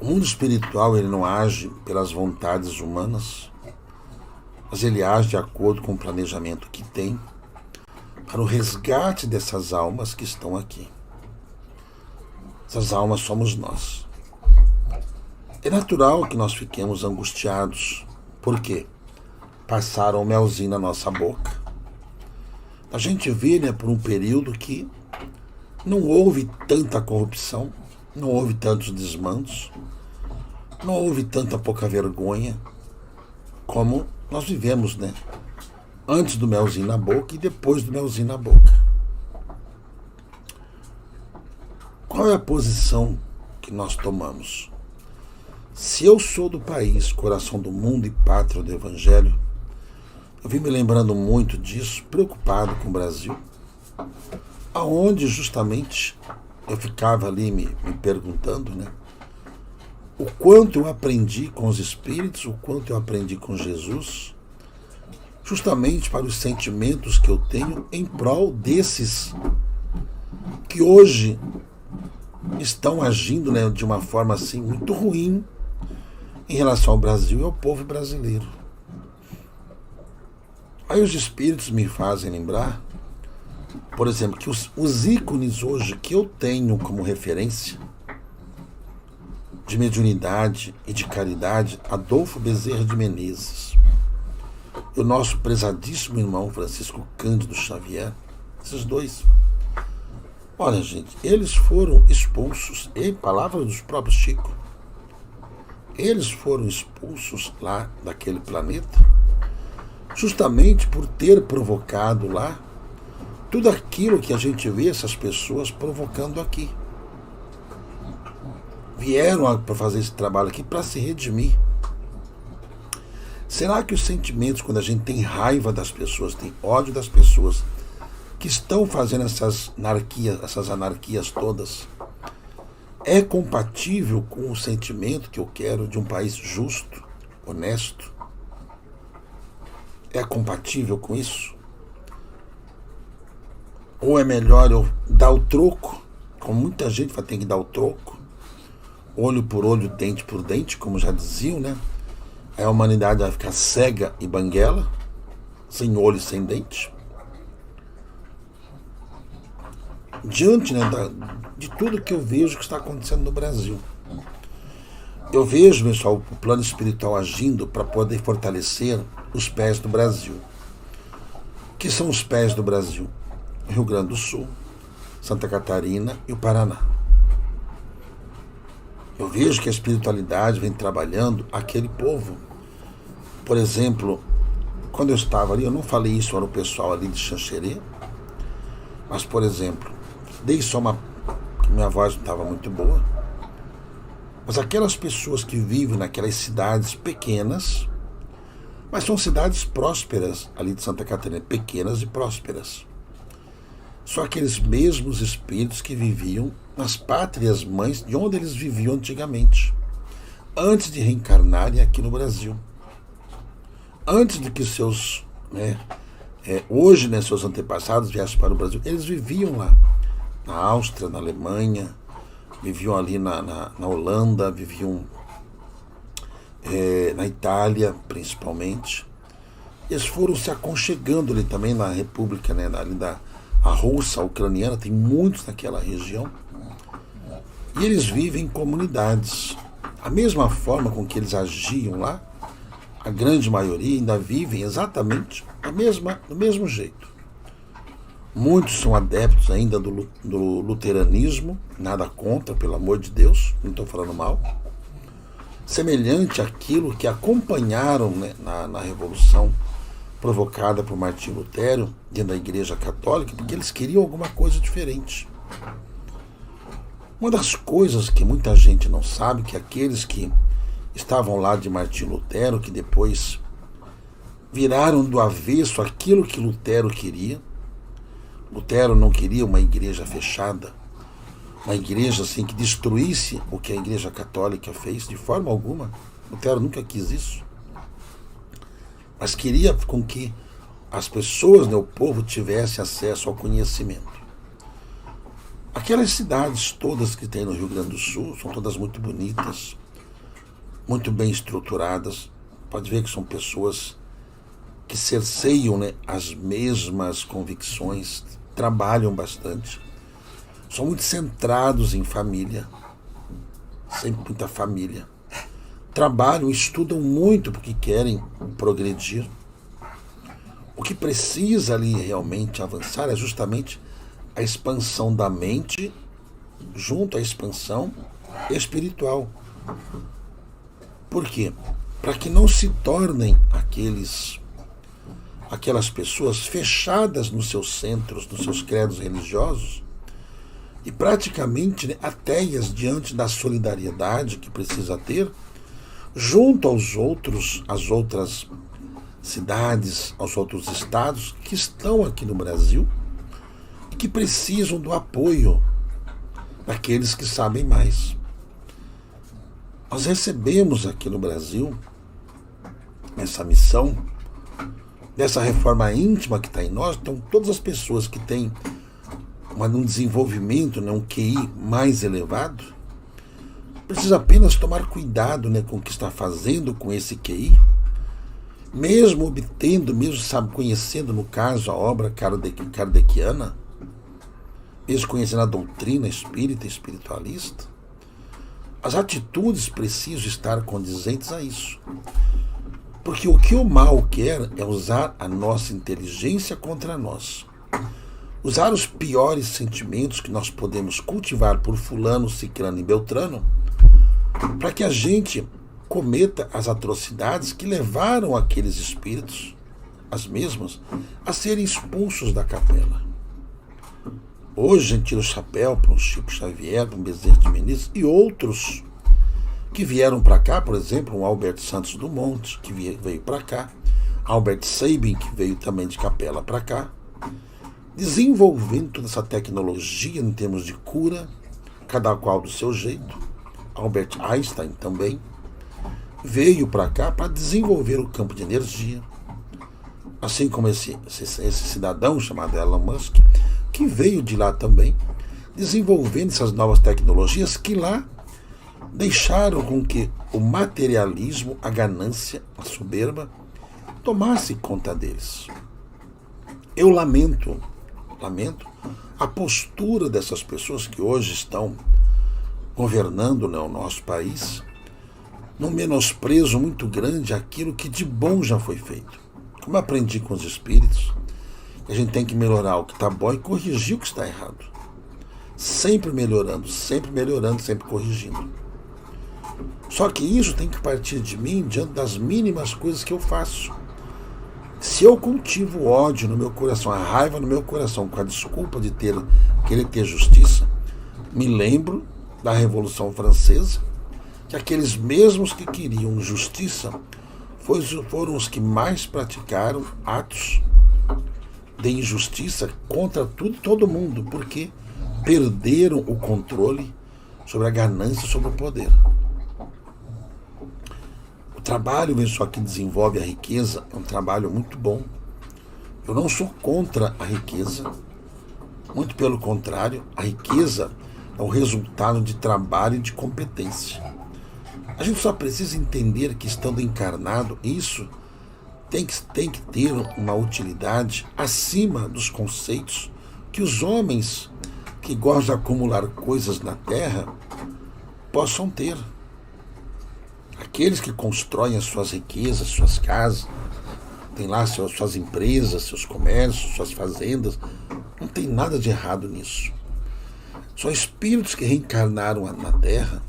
O mundo espiritual, ele não age pelas vontades humanas, mas ele age de acordo com o planejamento que tem para o resgate dessas almas que estão aqui. Essas almas somos nós. É natural que nós fiquemos angustiados. Por quê? Passaram o melzinho na nossa boca. A gente vê, por um período que não houve tanta corrupção, não houve tantos desmandos, não houve tanta pouca vergonha como nós vivemos, antes do melzinho na boca e depois do melzinho na boca. Qual é a posição que nós tomamos? Se eu sou do país, coração do mundo e pátria do Evangelho, eu vim me lembrando muito disso, preocupado com o Brasil, aonde justamente eu ficava ali me perguntando, o quanto eu aprendi com os Espíritos, o quanto eu aprendi com Jesus, justamente para os sentimentos que eu tenho em prol desses que hoje estão agindo de uma forma assim muito ruim em relação ao Brasil e ao povo brasileiro. Aí os Espíritos me fazem lembrar, por exemplo, que os ícones hoje que eu tenho como referência de mediunidade e de caridade, Adolfo Bezerra de Menezes e o nosso prezadíssimo irmão Francisco Cândido Xavier, esses dois, olha, gente, eles foram expulsos, em palavras dos próprios Chico, eles foram expulsos lá daquele planeta justamente por ter provocado lá tudo aquilo que a gente vê essas pessoas provocando aqui. Vieram para fazer esse trabalho aqui para se redimir. Será que os sentimentos, quando a gente tem raiva das pessoas, tem ódio das pessoas que estão fazendo essas anarquias todas, é compatível com o sentimento que eu quero de um país justo, honesto? É compatível com isso? Ou é melhor eu dar o troco, como muita gente vai ter que dar o troco, olho por olho, dente por dente, como já diziam, Aí a humanidade vai ficar cega e banguela, sem olho e sem dente. Diante de tudo que eu vejo que está acontecendo no Brasil. Eu vejo, pessoal, o plano espiritual agindo para poder fortalecer os pés do Brasil. O que são os pés do Brasil? Rio Grande do Sul, Santa Catarina e o Paraná. Eu vejo que a espiritualidade vem trabalhando aquele povo. Por exemplo, quando eu estava ali, eu não falei isso para o pessoal ali de Xanxerê, mas, por exemplo, dei só minha voz não estava muito boa, mas aquelas pessoas que vivem naquelas cidades pequenas, mas são cidades prósperas ali de Santa Catarina, pequenas e prósperas. São aqueles mesmos espíritos que viviam nas pátrias mães de onde eles viviam antigamente, antes de reencarnarem aqui no Brasil. Antes de que seus, hoje, seus antepassados viessem para o Brasil, eles viviam lá, na Áustria, na Alemanha, viviam ali na Holanda, viviam na Itália, principalmente. Eles foram se aconchegando ali também na República, ali a Rússia, a ucraniana, tem muitos naquela região. E eles vivem em comunidades. A mesma forma com que eles agiam lá, a grande maioria ainda vivem exatamente do mesmo jeito. Muitos são adeptos ainda do luteranismo, nada contra, pelo amor de Deus, não estou falando mal. Semelhante àquilo que acompanharam na Revolução provocada por Martinho Lutero, dentro da Igreja Católica, porque eles queriam alguma coisa diferente. Uma das coisas que muita gente não sabe, que aqueles que estavam lá de Martinho Lutero, que depois viraram do avesso aquilo que Lutero queria. Lutero não queria uma igreja fechada, uma igreja assim que destruísse o que a Igreja Católica fez, de forma alguma. Lutero nunca quis isso. Mas queria com que as pessoas, o povo, tivesse acesso ao conhecimento. Aquelas cidades todas que tem no Rio Grande do Sul são todas muito bonitas, muito bem estruturadas. Pode ver que são pessoas que cerceiam, né, as mesmas convicções, trabalham bastante, são muito centrados em família, sempre muita família. Trabalham, estudam muito porque querem progredir. O que precisa ali realmente avançar é justamente a expansão da mente junto à expansão espiritual. Por quê? Para que não se tornem aquelas pessoas fechadas nos seus centros, nos seus credos religiosos e praticamente, né, ateias diante da solidariedade que precisa ter junto às outras cidades, aos outros estados que estão aqui no Brasil e que precisam do apoio daqueles que sabem mais. Nós recebemos aqui no Brasil essa missão dessa reforma íntima que está em nós. Então, todas as pessoas que têm um desenvolvimento, né, um QI mais elevado, precisa apenas tomar cuidado, né, com o que está fazendo com esse QI, mesmo obtendo, conhecendo, no caso, a obra kardeciana, mesmo conhecendo a doutrina espírita e espiritualista, as atitudes precisam estar condizentes a isso. Porque o que o mal quer é usar a nossa inteligência contra nós. Usar os piores sentimentos que nós podemos cultivar por fulano, ciclano e beltrano, para que a gente cometa as atrocidades que levaram aqueles espíritos, as mesmas, a serem expulsos da capela. Hoje a gente tira o chapéu para um Chico Xavier, para um Bezerra de Menezes e outros que vieram para cá, por exemplo, um Albert Santos Dumont, que veio para cá, Albert Sabin, que veio também de capela para cá, desenvolvendo toda essa tecnologia em termos de cura, cada qual do seu jeito. Albert Einstein também veio para cá para desenvolver o campo de energia, assim como esse cidadão chamado Elon Musk, que veio de lá também, desenvolvendo essas novas tecnologias que lá deixaram com que o materialismo, a ganância, a soberba, tomasse conta deles. Eu lamento a postura dessas pessoas que hoje estão governando, né, o nosso país, num menosprezo muito grande àquilo que de bom já foi feito. Como eu aprendi com os espíritos, a gente tem que melhorar o que está bom e corrigir o que está errado. Sempre melhorando, sempre corrigindo. Só que isso tem que partir de mim diante das mínimas coisas que eu faço. Se eu cultivo ódio no meu coração, a raiva no meu coração, com a desculpa de querer ter justiça, me lembro da Revolução Francesa, que aqueles mesmos que queriam justiça foram os que mais praticaram atos de injustiça contra tudo e todo mundo, porque perderam o controle sobre a ganância, sobre o poder. O trabalho, pessoal, que desenvolve a riqueza é um trabalho muito bom. Eu não sou contra a riqueza, muito pelo contrário, a riqueza é o resultado de trabalho e de competência. A gente só precisa entender que, estando encarnado, isso tem que ter uma utilidade acima dos conceitos que os homens que gostam de acumular coisas na Terra possam ter. Aqueles que constroem as suas riquezas, suas casas, tem lá suas empresas, seus comércios, suas fazendas, não tem nada de errado nisso. São espíritos que reencarnaram na Terra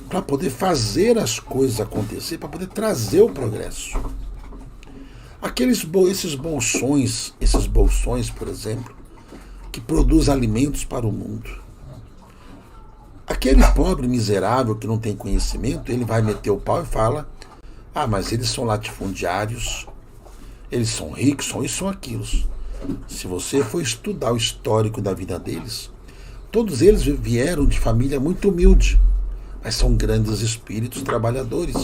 para poder fazer as coisas acontecer, para poder trazer o progresso. Esses bolsões, por exemplo, que produzem alimentos para o mundo. Aquele pobre miserável que não tem conhecimento, ele vai meter o pau e fala: ah, mas eles são latifundiários, eles são ricos, são isso, são aquilo. Se você for estudar o histórico da vida deles, todos eles vieram de família muito humilde, mas são grandes espíritos trabalhadores.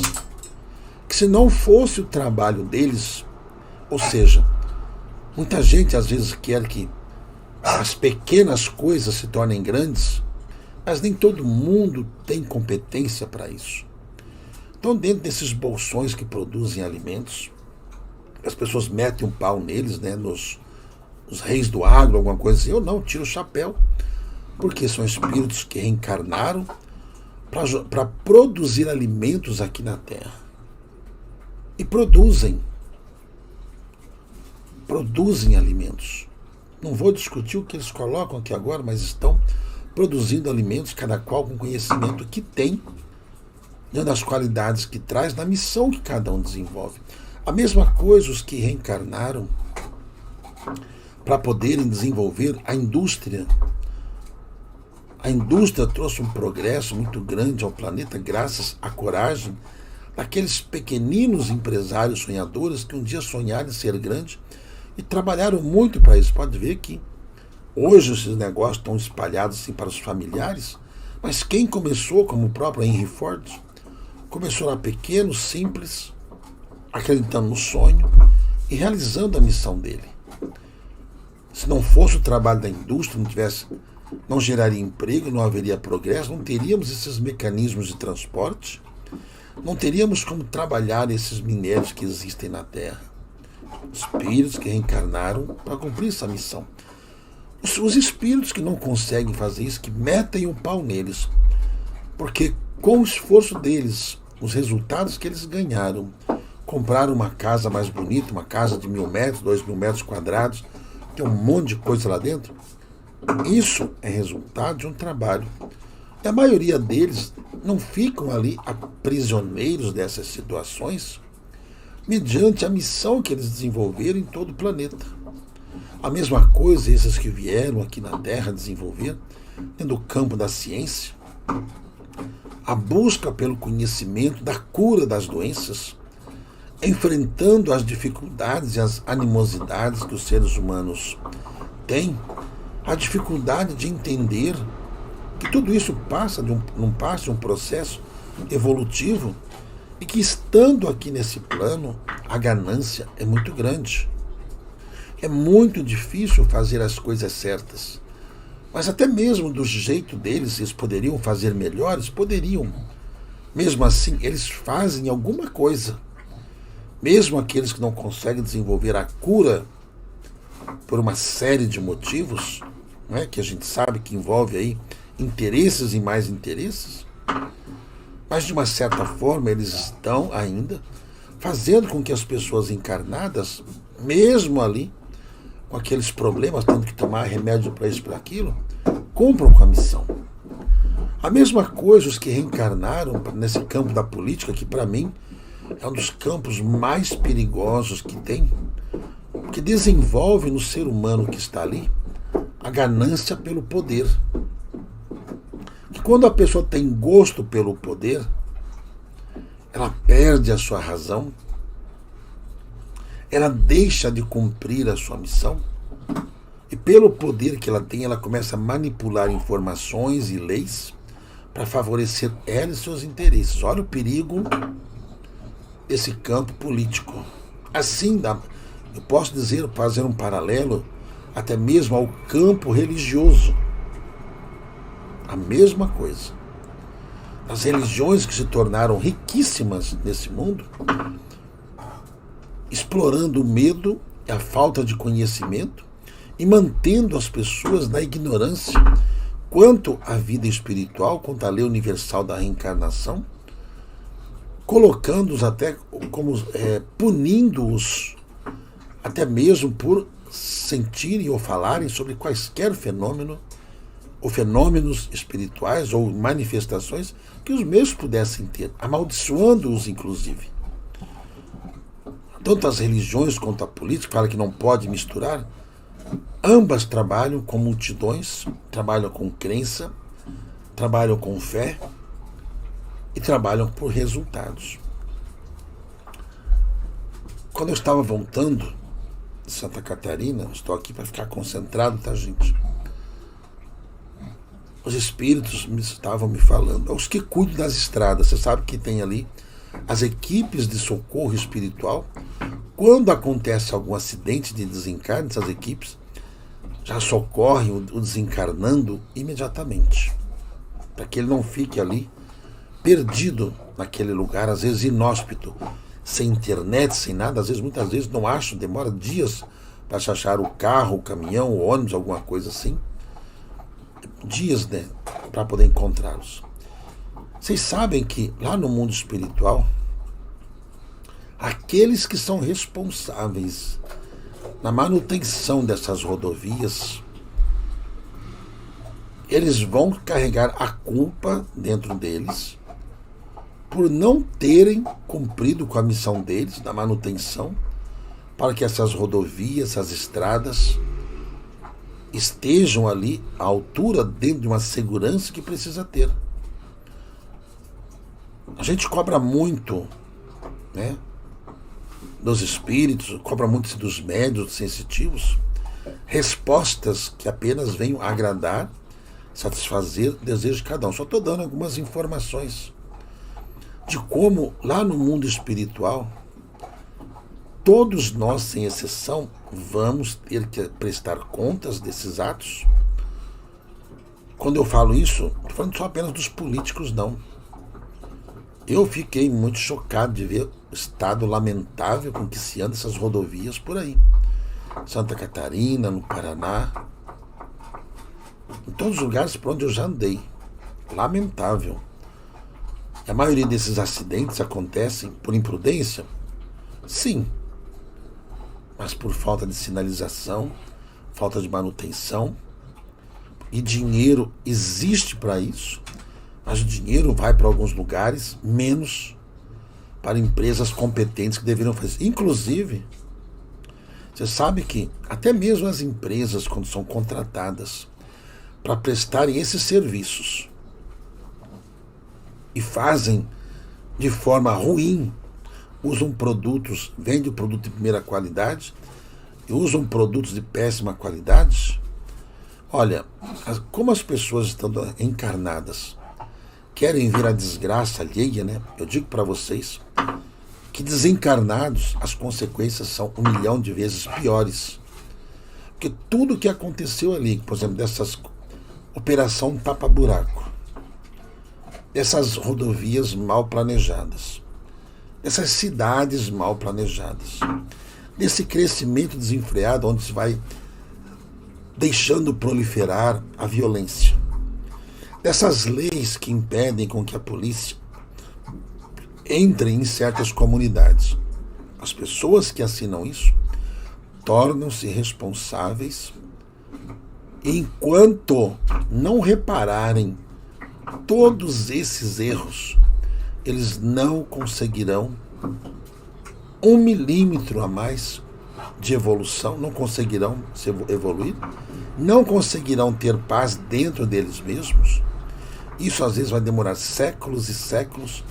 Que se não fosse o trabalho deles, ou seja, muita gente às vezes quer que as pequenas coisas se tornem grandes, mas nem todo mundo tem competência para isso. Então, dentro desses bolsões que produzem alimentos, as pessoas metem um pau neles, né, os reis do agro, alguma coisa assim. Eu não, tiro o chapéu, porque são espíritos que reencarnaram para produzir alimentos aqui na Terra. E produzem alimentos. Não vou discutir o que eles colocam aqui agora, mas estão produzindo alimentos, cada qual com o conhecimento que tem, dentro das qualidades que traz, na missão que cada um desenvolve. A mesma coisa os que reencarnaram para poderem desenvolver a indústria. A indústria trouxe um progresso muito grande ao planeta graças à coragem daqueles pequeninos empresários sonhadores que um dia sonharam em ser grandes e trabalharam muito para isso. Pode ver que hoje esses negócios estão espalhados assim para os familiares, mas quem começou, como o próprio Henry Ford, começou lá pequeno, simples, acreditando no sonho e realizando a missão dele. Se não fosse o trabalho da indústria, não geraria emprego, não haveria progresso, não teríamos esses mecanismos de transporte, não teríamos como trabalhar esses minérios que existem na Terra. Espíritos que reencarnaram para cumprir essa missão. Os espíritos que não conseguem fazer isso, que metem o pau neles, porque com o esforço deles, os resultados que eles ganharam, compraram uma casa mais bonita, uma casa de 1.000 metros, 2.000 metros quadrados, tem um monte de coisa lá dentro. Isso é resultado de um trabalho. E a maioria deles não ficam ali aprisioneiros dessas situações, mediante a missão que eles desenvolveram em todo o planeta. A mesma coisa esses que vieram aqui na Terra desenvolver, dentro do campo da ciência, a busca pelo conhecimento da cura das doenças, enfrentando as dificuldades e as animosidades que os seres humanos têm, a dificuldade de entender que tudo isso não passa de um processo evolutivo e que, estando aqui nesse plano, a ganância é muito grande. É muito difícil fazer as coisas certas. Mas até mesmo do jeito deles, eles poderiam fazer melhores? Poderiam. Mesmo assim, eles fazem alguma coisa. Mesmo aqueles que não conseguem desenvolver a cura por uma série de motivos, né, que a gente sabe que envolve aí interesses e mais interesses, mas de uma certa forma eles estão ainda fazendo com que as pessoas encarnadas, mesmo ali, com aqueles problemas, tendo que tomar remédio para isso, para aquilo, cumpram com a missão. A mesma coisa os que reencarnaram nesse campo da política, que para mim é um dos campos mais perigosos que tem, que desenvolve no ser humano que está ali a ganância pelo poder. Que quando a pessoa tem gosto pelo poder, ela perde a sua razão, ela deixa de cumprir a sua missão, e pelo poder que ela tem, ela começa a manipular informações e leis para favorecer ela e seus interesses. Olha o perigo desse campo político. Assim, eu posso dizer, fazer um paralelo até mesmo ao campo religioso. A mesma coisa. As religiões que se tornaram riquíssimas nesse mundo, explorando o medo e a falta de conhecimento e mantendo as pessoas na ignorância quanto à vida espiritual, quanto à lei universal da reencarnação, colocando-os até como punindo-os até mesmo por sentirem ou falarem sobre quaisquer fenômenos ou fenômenos espirituais ou manifestações que os mesmos pudessem ter, amaldiçoando-os inclusive. Tanto as religiões quanto a política falam que não pode misturar. Ambas trabalham com multidões, trabalham com crença, trabalham com fé e trabalham por resultados. Quando eu estava voltando de Santa Catarina, estou aqui para ficar concentrado, tá, gente? Os espíritos estavam me falando, os que cuidam das estradas, você sabe que tem ali as equipes de socorro espiritual. Quando acontece algum acidente de desencarne, essas equipes já socorrem o desencarnando imediatamente, para que ele não fique ali perdido naquele lugar, às vezes inóspito, sem internet, sem nada, muitas vezes não acham, demora dias para achar o carro, o caminhão, o ônibus, alguma coisa assim. Dias, né, para poder encontrá-los. Vocês sabem que lá no mundo espiritual, aqueles que são responsáveis na manutenção dessas rodovias, eles vão carregar a culpa dentro deles por não terem cumprido com a missão deles da manutenção, para que essas rodovias, essas estradas estejam ali à altura, dentro de uma segurança que precisa ter. A gente cobra muito, né, dos espíritos, cobra muito dos médiuns, dos sensitivos, respostas que apenas venham agradar, satisfazer o desejo de cada um. Só estou dando algumas informações de como lá no mundo espiritual todos nós, sem exceção, vamos ter que prestar contas desses atos. Quando eu falo isso, estou falando só apenas dos políticos, não. Eu fiquei muito chocado de ver o estado lamentável com que se anda essas rodovias por aí. Santa Catarina, no Paraná, em todos os lugares por onde eu já andei. Lamentável. A maioria desses acidentes acontecem por imprudência? Sim. Mas por falta de sinalização, falta de manutenção. E dinheiro existe para isso, mas o dinheiro vai para alguns lugares, menos para empresas competentes que deveriam fazer. Inclusive, você sabe que até mesmo as empresas, quando são contratadas para prestarem esses serviços e fazem de forma ruim, usam produtos, vendem produto de primeira qualidade e usam produtos de péssima qualidade. Olha, como as pessoas estão encarnadas querem ver a desgraça alheia, né? Eu digo para vocês que desencarnados as consequências são 1 milhão de vezes piores. Porque tudo que aconteceu ali, por exemplo, dessas operação tapa-buraco, dessas rodovias mal planejadas, dessas cidades mal planejadas, desse crescimento desenfreado onde se vai deixando proliferar a violência, dessas leis que impedem com que a polícia entre em certas comunidades. As pessoas que assinam isso tornam-se responsáveis enquanto não repararem todos esses erros. Eles não conseguirão 1 milímetro a mais de evolução, não conseguirão se evoluir, não conseguirão ter paz dentro deles mesmos. Isso às vezes vai demorar séculos e séculos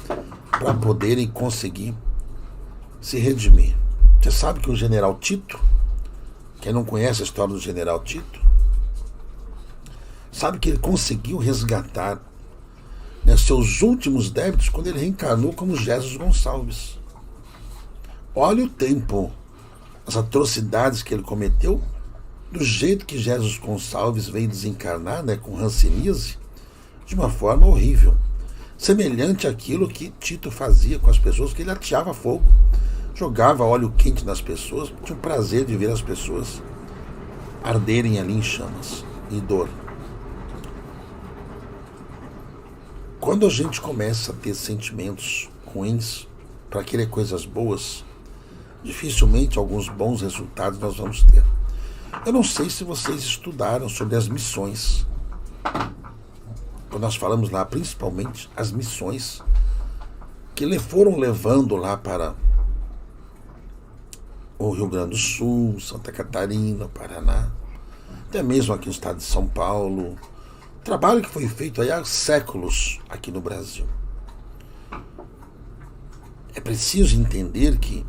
para poderem conseguir se redimir. Você sabe que o general Tito, quem não conhece a história do general Tito, sabe que ele conseguiu resgatar, né, seus últimos débitos quando ele reencarnou como Jesus Gonçalves. Olha o tempo, as atrocidades que ele cometeu, do jeito que Jesus Gonçalves veio desencarnar, né, com hanseníase, de uma forma horrível, semelhante àquilo que Tito fazia com as pessoas, que ele ateava fogo, jogava óleo quente nas pessoas, tinha o prazer de ver as pessoas arderem ali em chamas e dor. Quando a gente começa a ter sentimentos ruins para querer coisas boas, dificilmente alguns bons resultados nós vamos ter. Eu não sei se vocês estudaram sobre as missões. Quando nós falamos lá, principalmente as missões que foram levando lá para o Rio Grande do Sul, Santa Catarina, Paraná, até mesmo aqui no estado de São Paulo. Trabalho que foi feito aí há séculos aqui no Brasil. É preciso entender que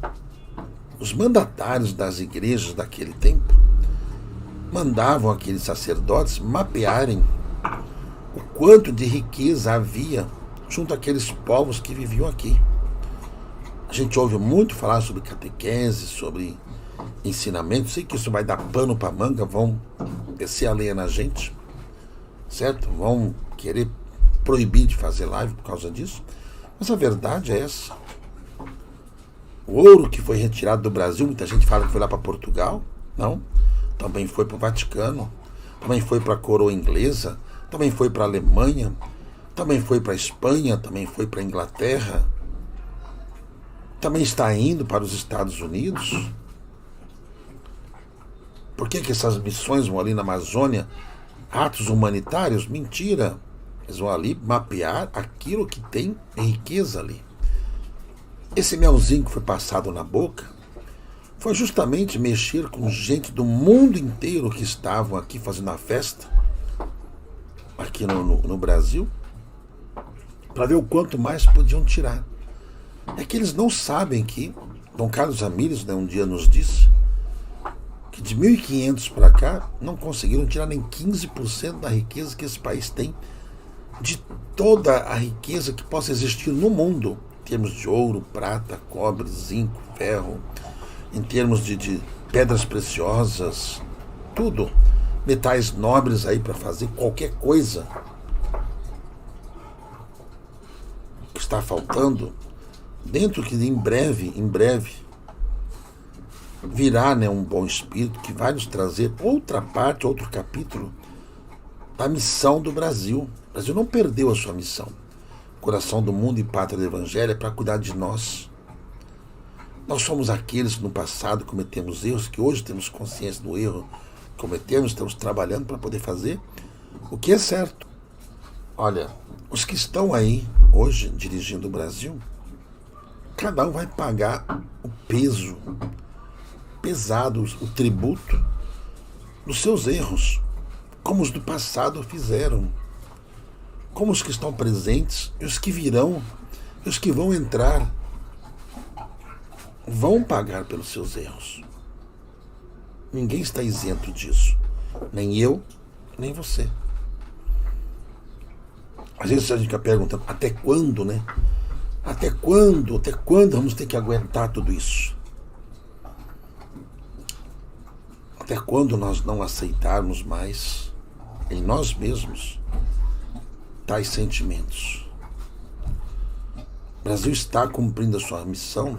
os mandatários das igrejas daquele tempo mandavam aqueles sacerdotes mapearem o quanto de riqueza havia junto àqueles povos que viviam aqui. A gente ouve muito falar sobre catequese, sobre ensinamento. Sei que isso vai dar pano para manga, vão descer a lenha na gente, certo? Vão querer proibi de fazer live por causa disso, mas a verdade é essa. O ouro que foi retirado do Brasil, muita gente fala que foi lá para Portugal, não, também foi para o Vaticano, também foi para a coroa inglesa, também foi para a Alemanha, também foi para a Espanha, também foi para a Inglaterra, também está indo para os Estados Unidos. Por que essas missões vão ali na Amazônia? Atos humanitários? Mentira. Eles vão ali mapear aquilo que tem riqueza ali. Esse melzinho que foi passado na boca foi justamente mexer com gente do mundo inteiro que estavam aqui fazendo a festa, aqui no Brasil, para ver o quanto mais podiam tirar. É que eles não sabem que Dom Carlos Ramírez, né, um dia nos disse que de 1500 para cá não conseguiram tirar nem 15% da riqueza que esse país tem, de toda a riqueza que possa existir no mundo, em termos de ouro, prata, cobre, zinco, ferro, em termos de pedras preciosas, tudo, metais nobres aí para fazer qualquer coisa. O que está faltando, dentro que em breve virá, né, um bom espírito que vai nos trazer outra parte, outro capítulo da missão do Brasil. O Brasil não perdeu a sua missão. Coração do mundo e pátria do Evangelho é para cuidar de nós. Nós somos aqueles que no passado cometemos erros, que hoje temos consciência do erro que cometemos, estamos trabalhando para poder fazer o que é certo. Olha, os que estão aí hoje dirigindo o Brasil, cada um vai pagar o peso pesado, o tributo dos seus erros, como os do passado fizeram, como os que estão presentes e os que virão, e os que vão entrar, vão pagar pelos seus erros. Ninguém está isento disso, nem eu, nem você. Às vezes a gente fica perguntando, até quando, né? Até quando vamos ter que aguentar tudo isso? Até quando nós não aceitarmos mais em nós mesmos tais sentimentos? O Brasil está cumprindo a sua missão,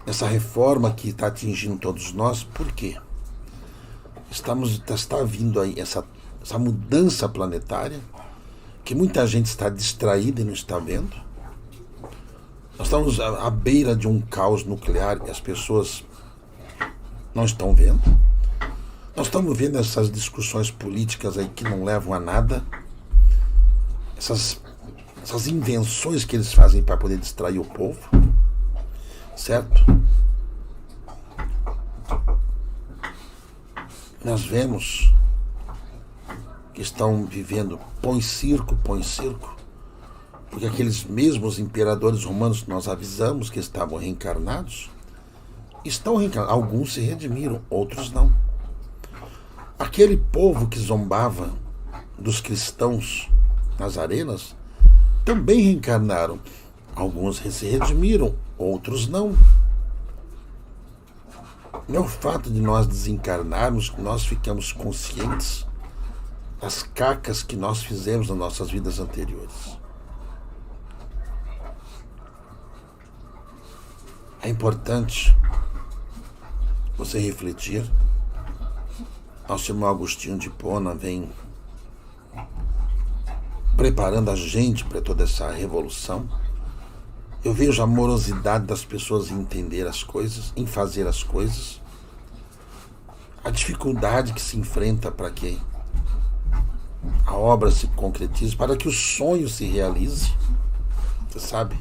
essa reforma que está atingindo todos nós. Por quê? Está vindo aí essa mudança planetária, que muita gente está distraída e não está vendo. Nós estamos à beira de um caos nuclear e as pessoas não estão vendo. Nós estamos vendo essas discussões políticas aí que não levam a nada. Essas invenções que eles fazem para poder distrair o povo. Certo? Nós vemos que estão vivendo põe circo, porque aqueles mesmos imperadores romanos que nós avisamos que estavam reencarnados, estão reencarnados. Alguns se redimiram, outros não. Aquele povo que zombava dos cristãos nas arenas também reencarnaram. Alguns se redimiram, outros não. Não é o fato de nós desencarnarmos que nós ficamos conscientes das cacas que nós fizemos nas nossas vidas anteriores. É importante você refletir. Nosso irmão Agostinho de Hipona vem preparando a gente para toda essa revolução. Eu vejo a morosidade das pessoas em entender as coisas, em fazer as coisas, a dificuldade que se enfrenta para que a obra se concretize, para que o sonho se realize, você sabe?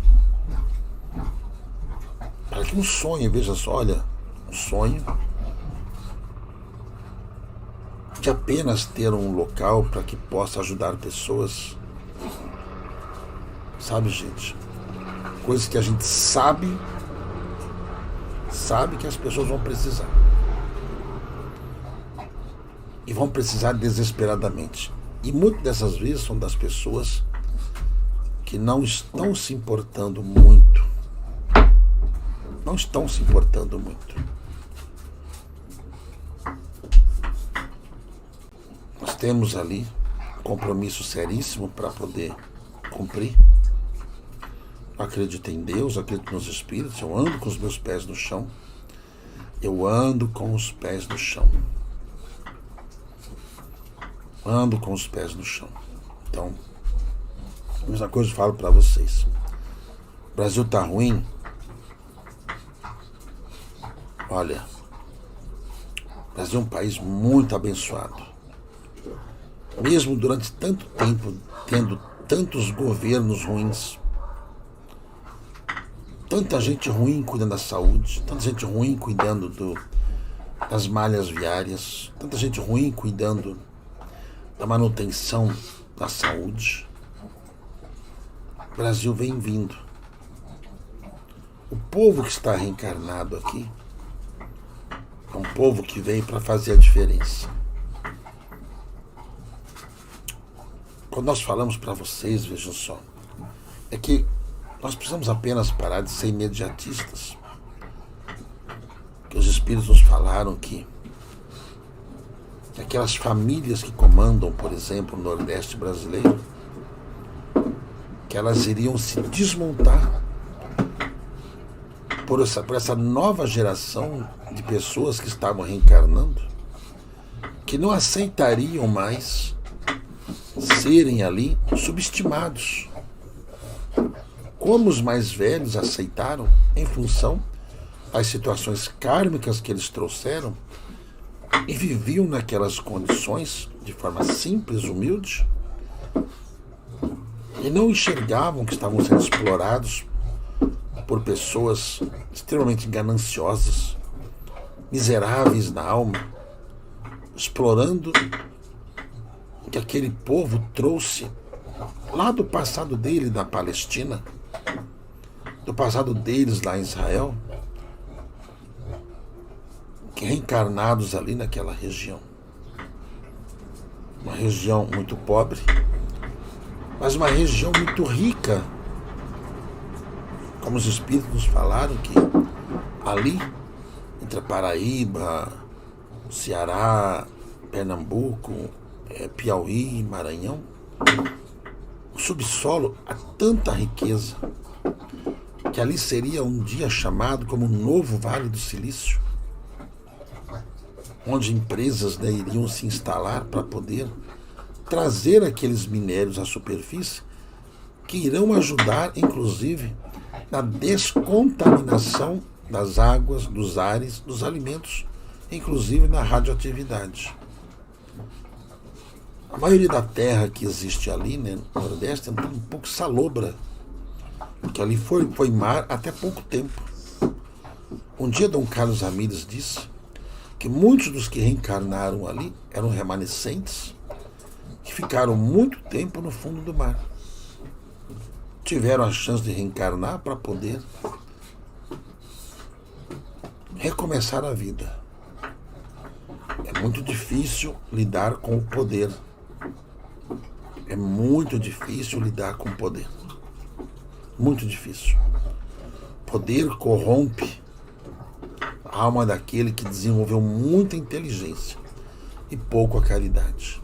Para que um sonho, veja só, olha, um sonho de apenas ter um local para que possa ajudar pessoas, sabe, gente? Coisas que a gente sabe que as pessoas vão precisar. E vão precisar desesperadamente. E muitas dessas vezes são das pessoas que não estão se importando muito. Não estão se importando muito. Nós temos ali compromisso seríssimo para poder cumprir. Eu acredito em Deus, acredito nos Espíritos, eu ando com os meus pés no chão. Eu ando com os pés no chão. Ando com os pés no chão. Então, a mesma coisa eu falo para vocês. O Brasil tá ruim. Olha, o Brasil é um país muito abençoado. Mesmo durante tanto tempo, tendo tantos governos ruins, tanta gente ruim cuidando da saúde, tanta gente ruim cuidando das malhas viárias, tanta gente ruim cuidando da manutenção da saúde. O Brasil vem vindo. O povo que está reencarnado aqui é um povo que veio para fazer a diferença. Quando nós falamos para vocês, vejam só, é que nós precisamos apenas parar de ser imediatistas. Que os Espíritos nos falaram que aquelas famílias que comandam, por exemplo, o Nordeste brasileiro, que elas iriam se desmontar por essa nova geração de pessoas que estavam reencarnando, que não aceitariam mais serem ali subestimados, como os mais velhos aceitaram em função das situações kármicas que eles trouxeram e viviam naquelas condições de forma simples, humilde, e não enxergavam que estavam sendo explorados por pessoas extremamente gananciosas, miseráveis na alma, explorando o que aquele povo trouxe lá do passado dele na Palestina, do passado deles lá em Israel, que reencarnados ali naquela região. Uma região muito pobre, mas uma região muito rica. Como os Espíritos nos falaram que ali, entre a Paraíba, Ceará, Pernambuco, Piauí, Maranhão, o subsolo há tanta riqueza que ali seria um dia chamado como o novo Vale do Silício, onde empresas iriam se instalar para poder trazer aqueles minérios à superfície que irão ajudar, inclusive, na descontaminação das águas, dos ares, dos alimentos, inclusive na radioatividade. A maioria da terra que existe ali, né, no Nordeste, é um pouco salobra, porque ali foi mar até pouco tempo. Um dia Dom Carlos Ramírez disse que muitos dos que reencarnaram ali eram remanescentes que ficaram muito tempo no fundo do mar. Tiveram a chance de reencarnar para poder recomeçar a vida. É muito difícil lidar com o poder. É muito difícil lidar com o poder. Muito difícil. Poder corrompe a alma daquele que desenvolveu muita inteligência e pouco a caridade.